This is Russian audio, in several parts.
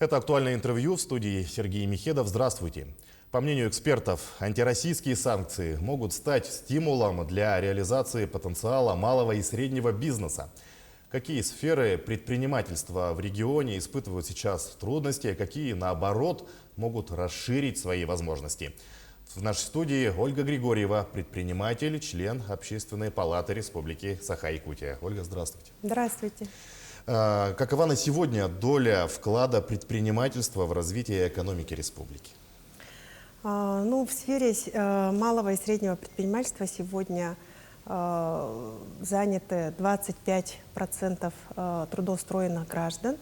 Это актуальное интервью в студии Сергей Михедов. Здравствуйте. По мнению экспертов, антироссийские санкции могут стать стимулом для реализации потенциала малого и среднего бизнеса. Какие сферы предпринимательства в регионе испытывают сейчас трудности, а какие, наоборот, могут расширить свои возможности? В нашей студии Ольга Григорьева, предприниматель, член Общественной палаты Республики Саха-Якутия. Ольга, здравствуйте. Здравствуйте. Какова на сегодня доля вклада предпринимательства в развитие экономики республики? В сфере малого и среднего предпринимательства сегодня заняты 25% трудоустроенных граждан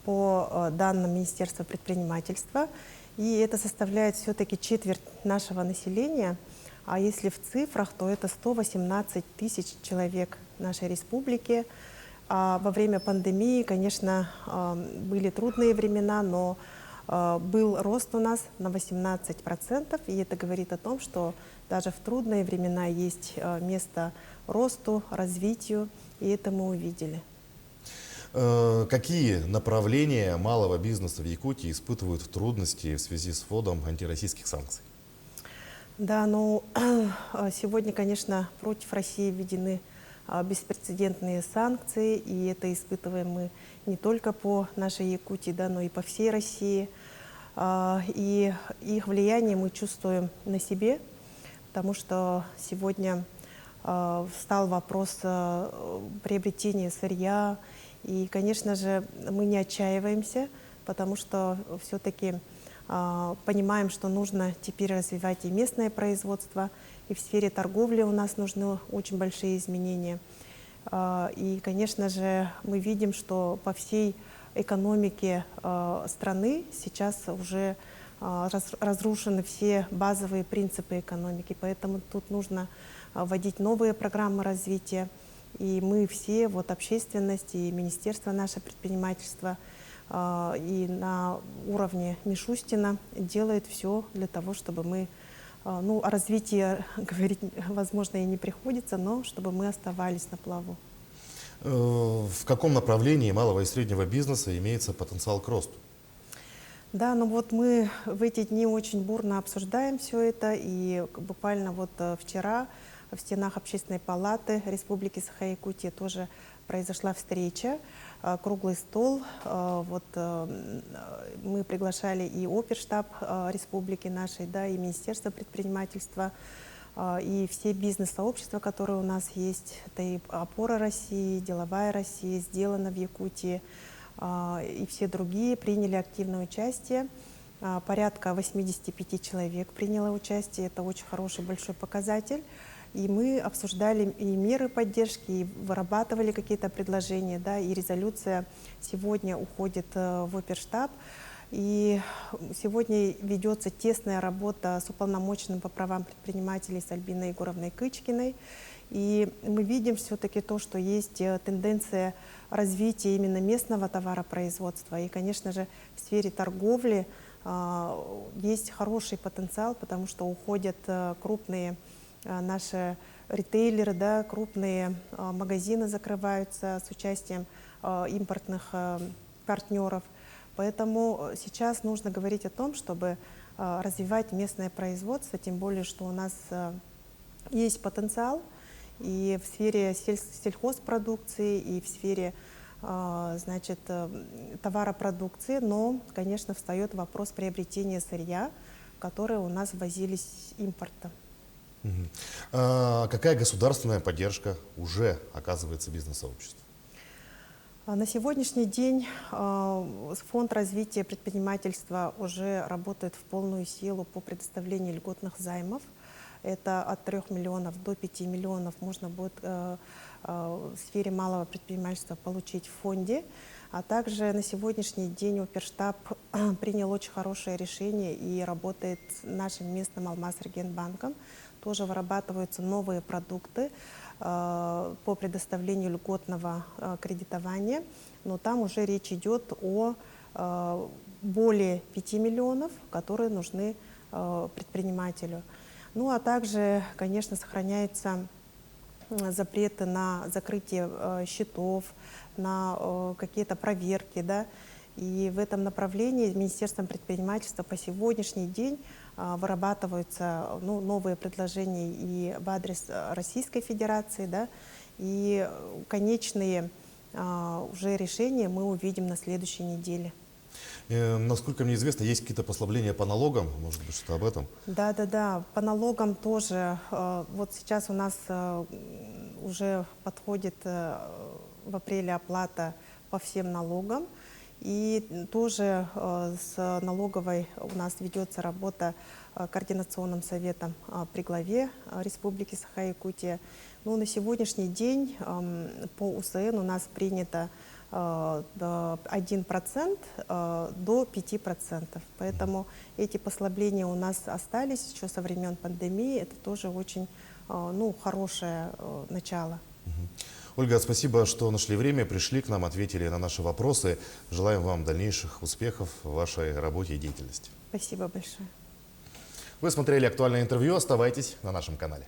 по данным Министерства предпринимательства. И это составляет все-таки четверть нашего населения. А если в цифрах, то это 118 тысяч человек нашей республики. А во время пандемии, конечно, были трудные времена, но был рост у нас на 18%, и это говорит о том, что даже в трудные времена есть место росту, развитию, и это мы увидели. Какие направления малого бизнеса в Якутии испытывают трудности в связи с вводом антироссийских санкций? Да, сегодня, конечно, против России введены беспрецедентные санкции, и это испытываем мы не только по нашей Якутии, да, но и по всей России. И их влияние мы чувствуем на себе, потому что сегодня встал вопрос приобретения сырья. И, конечно же, мы не отчаиваемся, потому что все-таки понимаем, что нужно теперь развивать и местное производство, и в сфере торговли у нас нужны очень большие изменения. И, конечно же, мы видим, что по всей экономике страны сейчас уже разрушены все базовые принципы экономики, поэтому тут нужно вводить новые программы развития. И мы все, общественность и министерство наше предпринимательство, и на уровне Мишустина делает все для того, чтобы мы, о развитии говорить, возможно, и не приходится, но чтобы мы оставались на плаву. В каком направлении малого и среднего бизнеса имеется потенциал к росту? Да, мы в эти дни очень бурно обсуждаем все это, и буквально вчера в стенах Общественной палаты Республики Саха-Якутия тоже произошла встреча, круглый стол. Мы приглашали и оперштаб республики нашей, да, и Министерство предпринимательства, и все бизнес-сообщества, которые у нас есть. Это и «Опора России», «Деловая Россия», «Сделано в Якутии», и все другие приняли активное участие. Порядка 85 человек приняло участие. Это очень хороший, большой показатель. И мы обсуждали и меры поддержки, и вырабатывали какие-то предложения, да, и резолюция сегодня уходит в оперштаб. И сегодня ведется тесная работа с уполномоченным по правам предпринимателей с Альбиной Егоровной Кычкиной. И мы видим все-таки то, что есть тенденция развития именно местного товаропроизводства. И, конечно же, в сфере торговли есть хороший потенциал, потому что уходят крупные наши ритейлеры, да, крупные магазины закрываются с участием импортных партнеров. Поэтому сейчас нужно говорить о том, чтобы развивать местное производство, тем более, что у нас есть потенциал и в сфере сельхозпродукции, и в сфере товаропродукции, но, конечно, встает вопрос приобретения сырья, которое у нас ввозились импортом. Какая государственная поддержка уже оказывается бизнес-сообществу? На сегодняшний день Фонд развития предпринимательства уже работает в полную силу по предоставлению льготных займов. Это от 3 миллионов до 5 миллионов можно будет в сфере малого предпринимательства получить в фонде. А также на сегодняшний день оперштаб принял очень хорошее решение и работает с нашим местным Алмаз-Регенбанком. Тоже вырабатываются новые продукты по предоставлению льготного кредитования, но там уже речь идет о более 5 миллионов, которые нужны предпринимателю. А также, конечно, сохраняются запреты на закрытие счетов, на какие-то проверки, да, И в этом направлении Министерством предпринимательства по сегодняшний день вырабатываются новые предложения и в адрес Российской Федерации, да, и конечные уже решения мы увидим на следующей неделе. Насколько мне известно, есть какие-то послабления по налогам, может быть, что об этом? Да, по налогам тоже. Вот сейчас у нас уже подходит в апреле оплата по всем налогам. И тоже с налоговой у нас ведется работа координационным советом при главе Республики Саха-Якутия. Но на сегодняшний день по УСН у нас принято 1% до 5%. Поэтому эти послабления у нас остались еще со времен пандемии. Это тоже очень хорошее начало. Ольга, спасибо, что нашли время, пришли к нам, ответили на наши вопросы. Желаем вам дальнейших успехов в вашей работе и деятельности. Спасибо большое. Вы смотрели актуальное интервью. Оставайтесь на нашем канале.